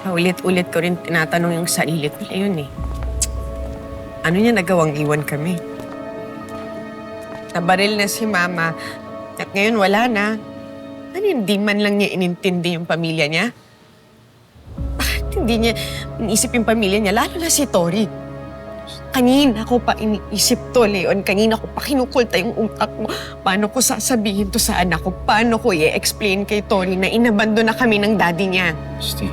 Paulit-ulit ko rin tinatanong yung sarili ko ngayon eh. Ano niya nagawang iwan kami? Nabaril na si Mama at ngayon wala na. Ano hindi man lang niya inintindi yung pamilya niya? Bakit hindi niya inisip yung pamilya niya, lalo na si Tori? Kanina ko pa iniisip to, Leon. Kanina ko pa kinukulta yung utak mo. Paano ko sasabihin to sa anak ko? Paano ko i-explain kay Tori na inabando na kami ng daddy niya? Christy.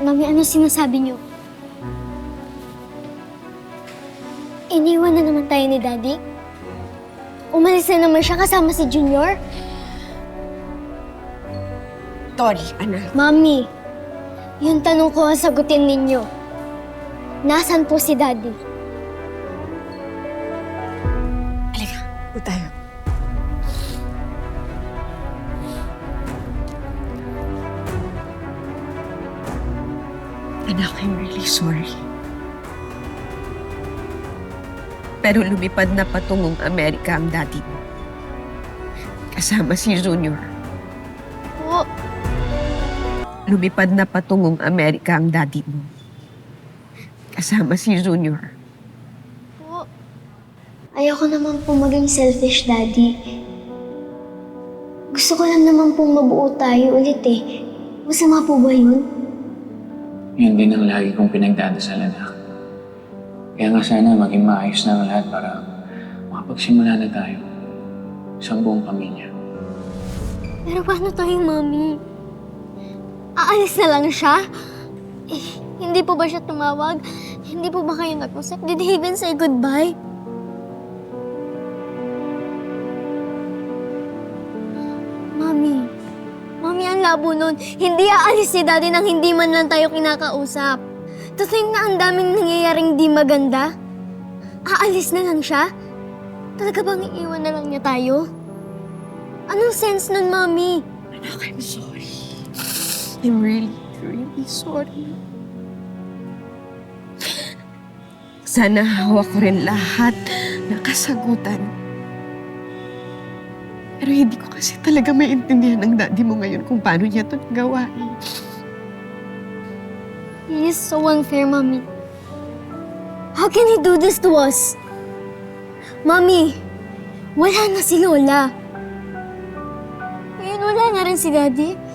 Mami, ano sinasabi niyo? Iniwan na naman tayo ni Daddy? Umalis na naman siya kasama si Junior? Tori, anak. Mami, yung tanong ko ang sagutin ninyo. Nasaan po si Daddy? Halika, po tayo. Anak, I'm really sorry. Pero lumipad na patungong Amerika ang daddy mo. Kasama si Junior. Po, Lumipad na patungong Amerika ang daddy mo. Kasama si Junior. po. Ayoko naman po maging selfish, Daddy. Gusto ko lang naman pong mabuo tayo ulit eh. Masama po ba yun? Yan din ang lagi kong pinagdadasalan, anak. Kaya nga sana maging maayos na ang lahat para makapagsimula na tayo. Isang buong pamilya. Pero paano tayo, Mami? Aalis na lang siya? Eh, hindi po ba siya tumawag? Hindi po ba kayo nag-usap? Did he even say goodbye? Mami, Mami, ang labo nun. Hindi aalis si Daddy nang hindi man lang tayo kinakausap. To think na ang daming nangyayaring di maganda. Aalis na lang siya? Talaga bang iiwan na lang niya tayo? Anong sense nun, Mami? Anak, I'm sorry. I'm really, really sorry. Sana hawak ko rin lahat ng kasagutan. Pero hindi ko kasi talaga maintindihan ng daddy mo ngayon kung paano niya ito nagawa eh. He is so unfair, Mami. How can he do this to us? Mami, wala na si Lola. Ngayon wala na rin si Daddy.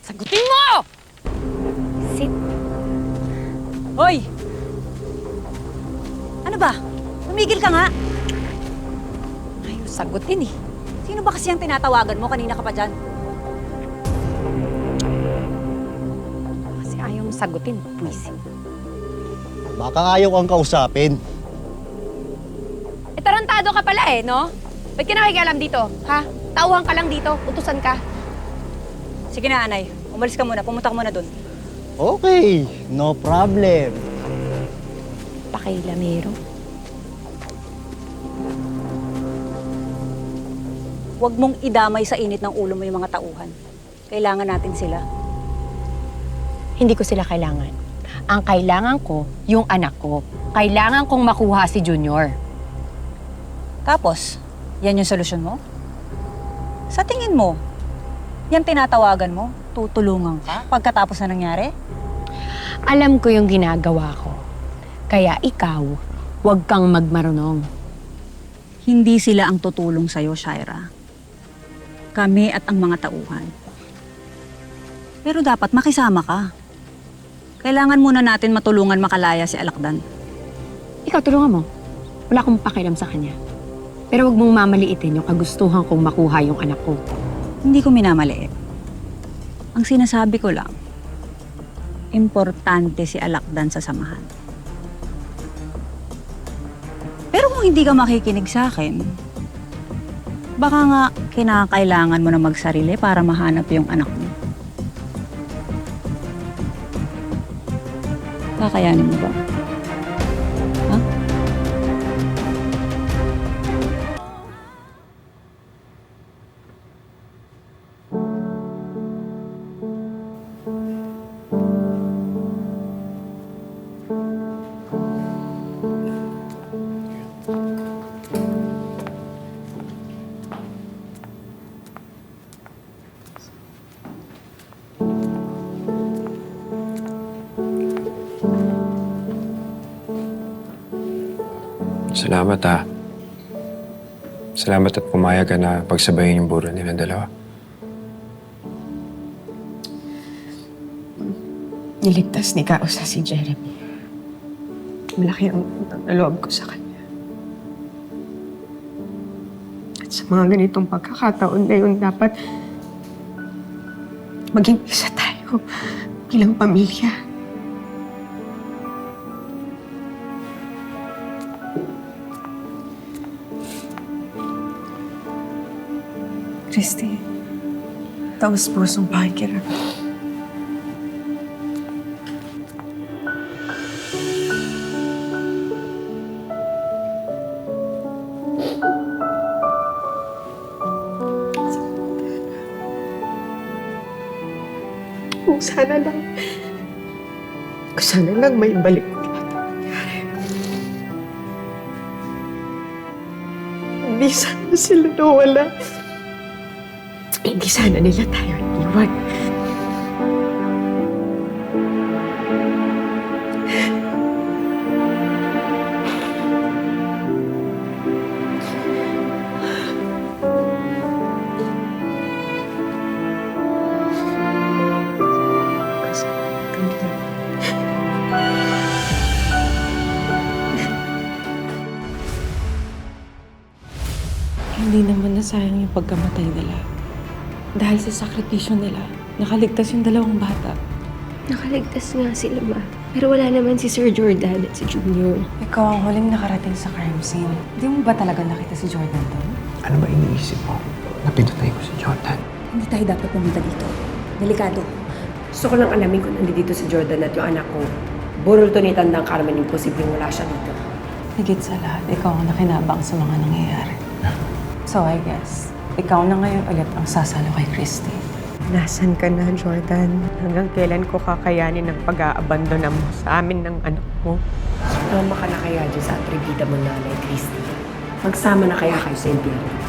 Sagutin mo! Sit. Hoy! Ano ba? Tumigil ka nga. Ayaw sagutin eh. Sino ba kasi ang tinatawagan mo? Kanina ka pa dyan. Kasi ayaw mo sagutin. Buwisit. Baka ayaw kang kausapin. Eh, tarantado ka pala eh, no? Ba't ka nakikialam dito, ha? Tauhan ka lang dito. Utusan ka. Sige na, Anay. Umalis ka muna. Pumunta ka muna dun. Okay, no problem. Pakilamero. Huwag mong idamay sa init ng ulo mo yung mga tauhan. Kailangan natin sila. Hindi ko sila kailangan. Ang kailangan ko, yung anak ko. Kailangan kong makuha si Junior. Tapos, yan yung solusyon mo? Sa tingin mo, yan tinatawagan mo? Tutulungan ka pagkatapos na nangyari? Alam ko yung ginagawa ko. Kaya ikaw, huwag kang magmarunong. Hindi sila ang tutulong sa'yo, Shaira. Kami at ang mga tauhan. Pero dapat makisama ka. Kailangan muna natin matulungan makalaya si Alakdan. Ikaw, tulungan mo. Wala akong pakialam sa kanya. Pero huwag mong mamaliitin yung kagustuhan kong makuha yung anak ko. Hindi ko minamaliit. Ang sinasabi ko lang, importante si Alakdan sa samahan. Pero kung hindi ka makikinig sa akin, Baka nga kinakailangan mo na magsarili para mahanap yung anak mo. Kakayanin mo ba? Ha? Salamat ha. Salamat at pumayag ka na pagsabayin yung buro nilang dalawa. Niligtas ni Kausa si Jeremy. Malaki ang naloob ko sa kanya. At sa mga ganitong pagkakataon ngayon, dapat maging isa tayo bilang pamilya. Christy, taos-pusong pakikirap. Kung sana lang may balik ko lahat ang nangyari. Hindi sana sila nawala. Hindi sana nila tayo iwan. Hindi naman nasayang yung pagkamatay nila. Dahil sa sakripisyo nila, nakaligtas yung dalawang bata. Nakaligtas nga sila, ma. Pero wala naman si Sir Jordan at si Junior. Ikaw ang huling nakarating sa crime scene. Hindi mo ba talaga nakita si Jordan doon? Ano ba iniisip mo? Napinatay ko si Jordan. Hindi tayo dapat pumunta dito. Delikado. Gusto ko lang alamin kung nandito si Jordan at yung anak ko. Burol to ni Tandang Carmen, imposibleng wala siya dito. Higit sa lahat, ikaw ang nakinabang sa mga nangyayari. So I guess, ikaw na ngayon ulit ang sasalo kay Christy. Nasaan ka na, Jordan? Hanggang kailan ko kakayanin ang pag-aabandona mo sa amin ng anak mo? Sumama ka na kaya dyan sa atribida mo nanay, Christy. Magsama na kaya kayo sa impyerno.